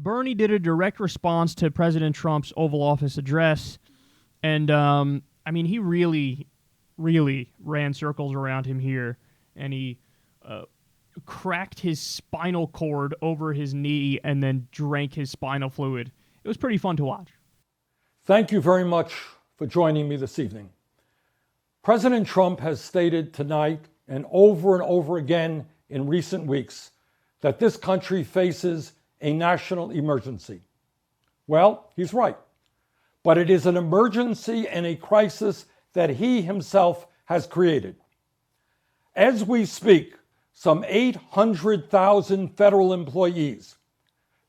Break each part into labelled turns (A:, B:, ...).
A: Bernie did a direct response to President Trump's Oval Office address, and he really, really ran circles around him here, and he cracked his spinal cord over his knee and then drank his spinal fluid. It was pretty fun to watch.
B: Thank you very much for joining me this evening. President Trump has stated tonight and over again in recent weeks that this country faces a national emergency. Well, he's right, but it is an emergency and a crisis that he himself has created. As we speak, some 800,000 federal employees,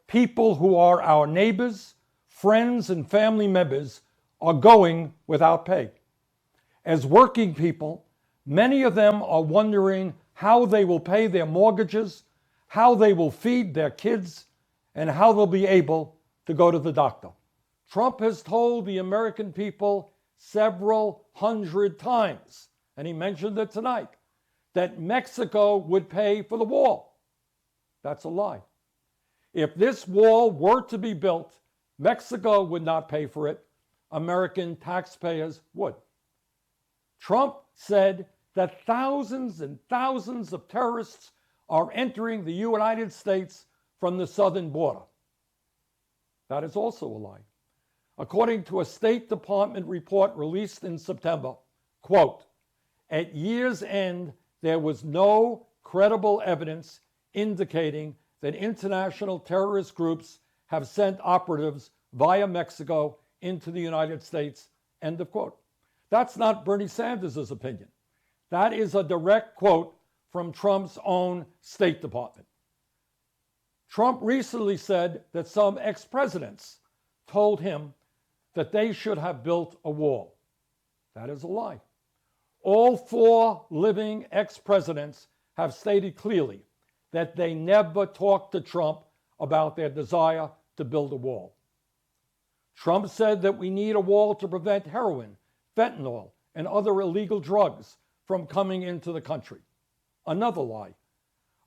B: people who are our neighbors, friends, and family members, are going without pay. As working people, many of them are wondering how they will pay their mortgages, how they will feed their kids, and how they'll be able to go to the doctor. Trump has told the American people several hundred times, and he mentioned it tonight, that Mexico would pay for the wall. That's a lie. If this wall were to be built, Mexico would not pay for it. American taxpayers would. Trump said that thousands and thousands of terrorists are entering the United States from the southern border. That is also a lie. According to a State Department report released in September, quote, at year's end, there was no credible evidence indicating that international terrorist groups have sent operatives via Mexico into the United States, end of quote. That's not Bernie Sanders' opinion. That is a direct quote from Trump's own State Department. Trump recently said that some ex-presidents told him that they should have built a wall. That is a lie. All 4 living ex-presidents have stated clearly that they never talked to Trump about their desire to build a wall. Trump said that we need a wall to prevent heroin, fentanyl, and other illegal drugs from coming into the country. Another lie.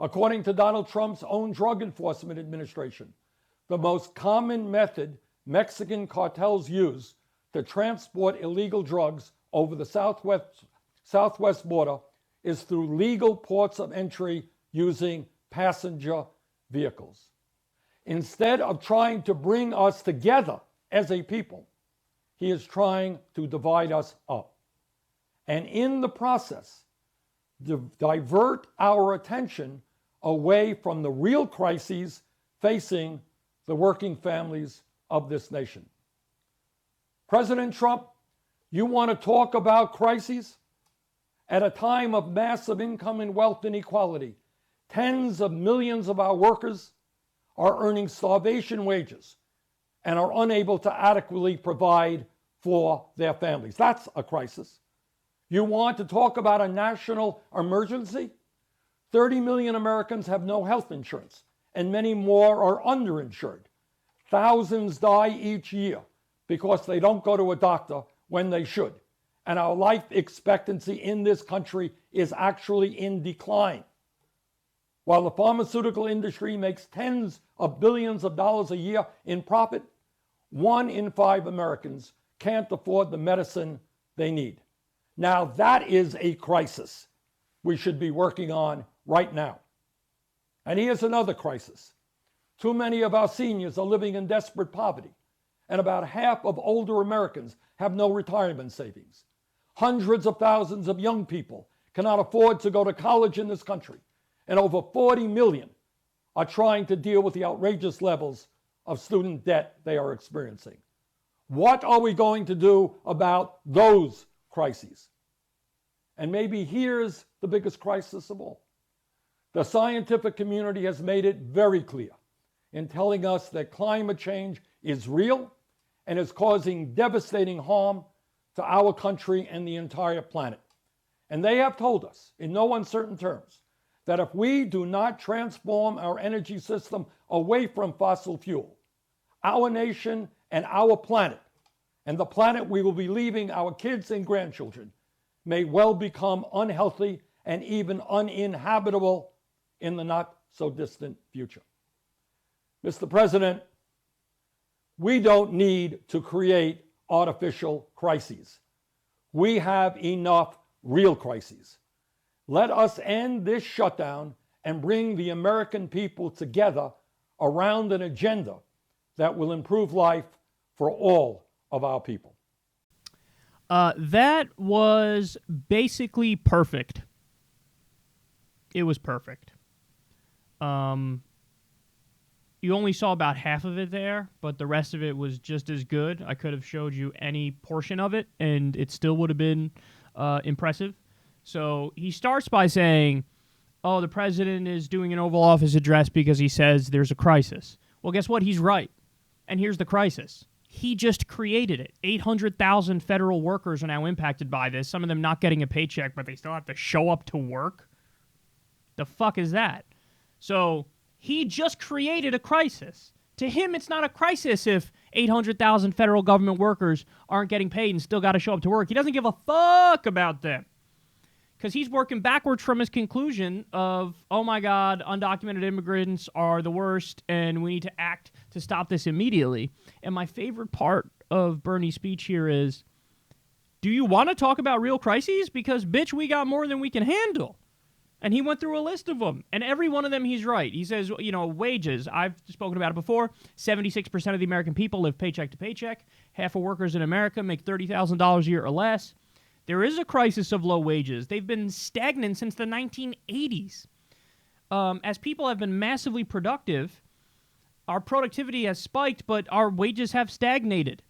B: According to Donald Trump's own Drug Enforcement Administration, the most common method Mexican cartels use to transport illegal drugs over the southwest border is through legal ports of entry using passenger vehicles. Instead of trying to bring us together as a people, he is trying to divide us up. And in the process, divert our attention away from the real crises facing the working families of this nation. President Trump, you want to talk about crises? At a time of massive income and wealth inequality, tens of millions of our workers are earning starvation wages and are unable to adequately provide for their families. That's a crisis. You want to talk about a national emergency? 30 million Americans have no health insurance, and many more are underinsured. Thousands die each year because they don't go to a doctor when they should. And our life expectancy in this country is actually in decline. While the pharmaceutical industry makes tens of billions of dollars a year in profit, 1 in 5 Americans can't afford the medicine they need. Now that is a crisis we should be working on right now. And here's another crisis. Too many of our seniors are living in desperate poverty, and about half of older Americans have no retirement savings. Hundreds of thousands of young people cannot afford to go to college in this country, and over 40 million are trying to deal with the outrageous levels of student debt they are experiencing. What are we going to do about those crises? And maybe here's the biggest crisis of all. The scientific community has made it very clear in telling us that climate change is real and is causing devastating harm to our country and the entire planet. And they have told us in no uncertain terms that if we do not transform our energy system away from fossil fuel, our nation and our planet, and the planet we will be leaving our kids and grandchildren, may well become unhealthy and even uninhabitable in the not so distant future. Mr. President, We don't need to create artificial crises. We have enough real crises. Let us end this shutdown and bring the American people together around an agenda that will improve life for all of our people.
A: That was basically perfect. It was perfect. You only saw about half of it there, but the rest of it was just as good. I could have showed you any portion of it, and it still would have been impressive. So he starts by saying, oh, the president is doing an Oval Office address because he says there's a crisis. Well, guess what? He's right. And here's the crisis. He just created it. 800,000 federal workers are now impacted by this, some of them not getting a paycheck, but they still have to show up to work. The fuck is that? So he just created a crisis. To him, it's not a crisis if 800,000 federal government workers aren't getting paid and still got to show up to work. He doesn't give a fuck about them. Because he's working backwards from his conclusion of, oh my God, undocumented immigrants are the worst and we need to act to stop this immediately. And my favorite part of Bernie's speech here is, do you want to talk about real crises? Because, bitch, we got more than we can handle. And he went through a list of them. And every one of them, he's right. He says, wages. I've spoken about it before. 76% of the American people live paycheck to paycheck. Half of workers in America make $30,000 a year or less. There is a crisis of low wages. They've been stagnant since the 1980s. As people have been massively productive, our productivity has spiked, but our wages have stagnated.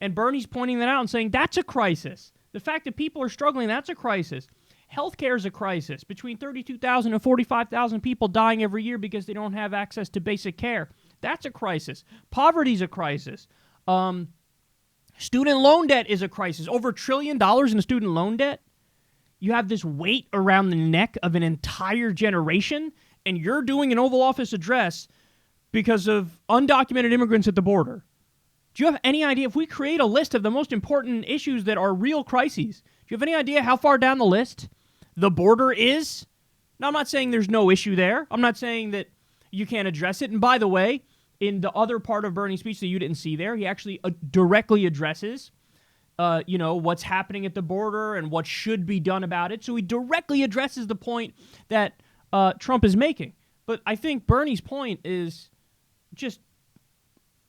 A: And Bernie's pointing that out and saying, that's a crisis. The fact that people are struggling, that's a crisis. Healthcare is a crisis. Between 32,000 and 45,000 people dying every year because they don't have access to basic care. That's a crisis. Poverty is a crisis. Student loan debt is a crisis. Over $1 trillion in student loan debt. You have this weight around the neck of an entire generation, and you're doing an Oval Office address because of undocumented immigrants at the border. Do you have any idea, if we create a list of the most important issues that are real crises, do you have any idea how far down the list the border is? Now, I'm not saying there's no issue there. I'm not saying that you can't address it. And by the way, in the other part of Bernie's speech that you didn't see there, he actually directly addresses, what's happening at the border and what should be done about it. So he directly addresses the point that Trump is making. But I think Bernie's point is just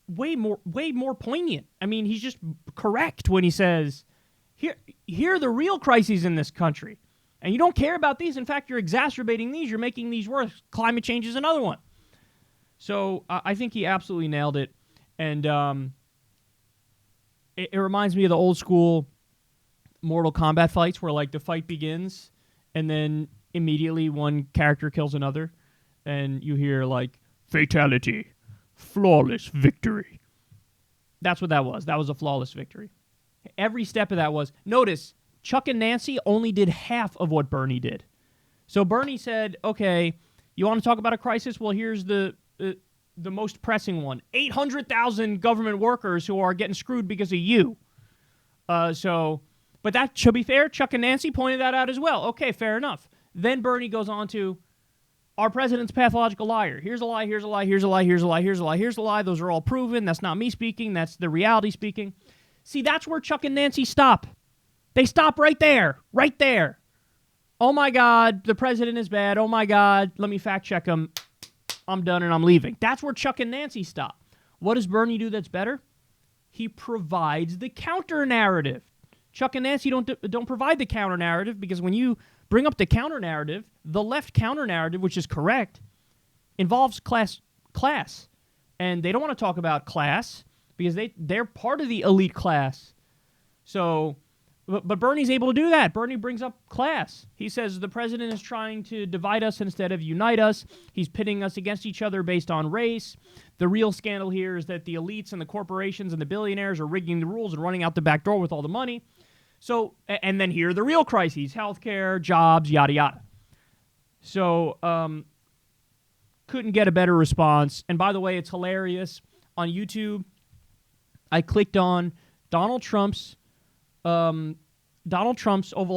A: way more poignant. I mean, he's just correct when he says, here are the real crises in this country. And you don't care about these. In fact, you're exacerbating these. You're making these worse. Climate change is another one. So I think he absolutely nailed it. And it reminds me of the old school Mortal Kombat fights where, like, the fight begins and then immediately one character kills another. And you hear, like, fatality, flawless victory. That's what that was. That was a flawless victory. Every step of that was, notice, Chuck and Nancy only did half of what Bernie did. So Bernie said, okay, you want to talk about a crisis? Well, here's the most pressing one. 800,000 government workers who are getting screwed because of you. But that, to be fair, Chuck and Nancy pointed that out as well. Okay, fair enough. Then Bernie goes on to, our president's a pathological liar. Here's a lie, here's a lie, here's a lie, here's a lie, here's a lie, here's a lie. Those are all proven. That's not me speaking. That's the reality speaking. See, that's where Chuck and Nancy stop. They stop right there. Right there. Oh, my God, the president is bad. Oh, my God, let me fact check him. I'm done and I'm leaving. That's where Chuck and Nancy stop. What does Bernie do that's better? He provides the counter-narrative. Chuck and Nancy don't provide the counter-narrative because when you bring up the counter-narrative, the left counter-narrative, which is correct, involves class. And they don't want to talk about class because they're part of the elite class. So, but Bernie's able to do that. Bernie brings up class. He says the president is trying to divide us instead of unite us. He's pitting us against each other based on race. The real scandal here is that the elites and the corporations and the billionaires are rigging the rules and running out the back door with all the money. So, and then here are the real crises, healthcare, jobs, yada, yada. So, couldn't get a better response. And by the way, it's hilarious. On YouTube, I clicked on Donald Trump's Oval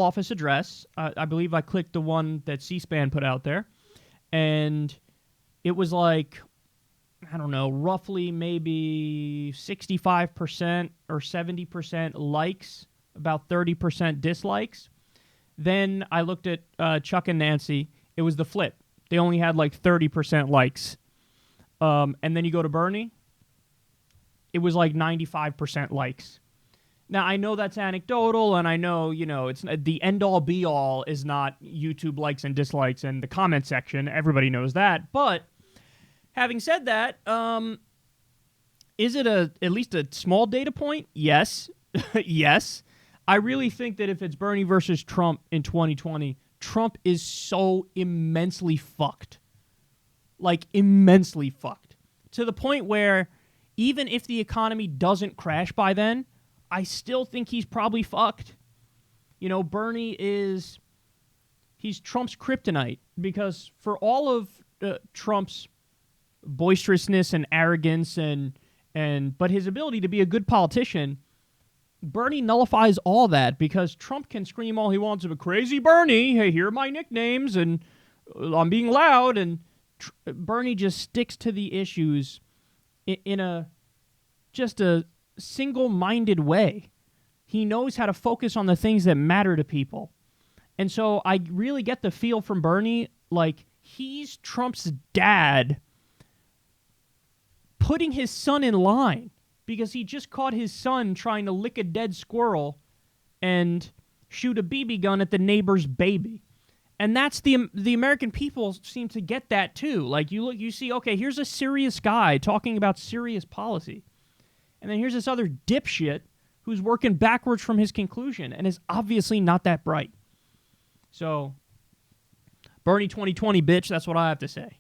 A: Office address. I believe I clicked the one that C-SPAN put out there. And it was like, I don't know, roughly maybe 65% or 70% likes, about 30% dislikes. Then I looked at Chuck and Nancy. It was the flip. They only had like 30% likes. And then you go to Bernie. It was like 95% likes. Now, I know that's anecdotal, and I know, it's the end-all, be-all is not YouTube likes and dislikes and the comment section. Everybody knows that. But having said that, is it at least a small data point? Yes. Yes. I really think that if it's Bernie versus Trump in 2020, Trump is so immensely fucked. Like, immensely fucked. To the point where even if the economy doesn't crash by then, I still think he's probably fucked. Bernie he's Trump's kryptonite, because for all of Trump's boisterousness and arrogance but his ability to be a good politician, Bernie nullifies all that, because Trump can scream all he wants of a crazy Bernie, hey, here are my nicknames, and I'm being loud, and Bernie just sticks to the issues in a single-minded way. He knows how to focus on the things that matter to people. And so I really get the feel from Bernie, like he's Trump's dad putting his son in line, because he just caught his son trying to lick a dead squirrel and shoot a BB gun at the neighbor's baby. And that's the American people seem to get that too. Like you see, okay, here's a serious guy talking about serious policy. And then here's this other dipshit who's working backwards from his conclusion and is obviously not that bright. So, Bernie 2020, bitch, that's what I have to say.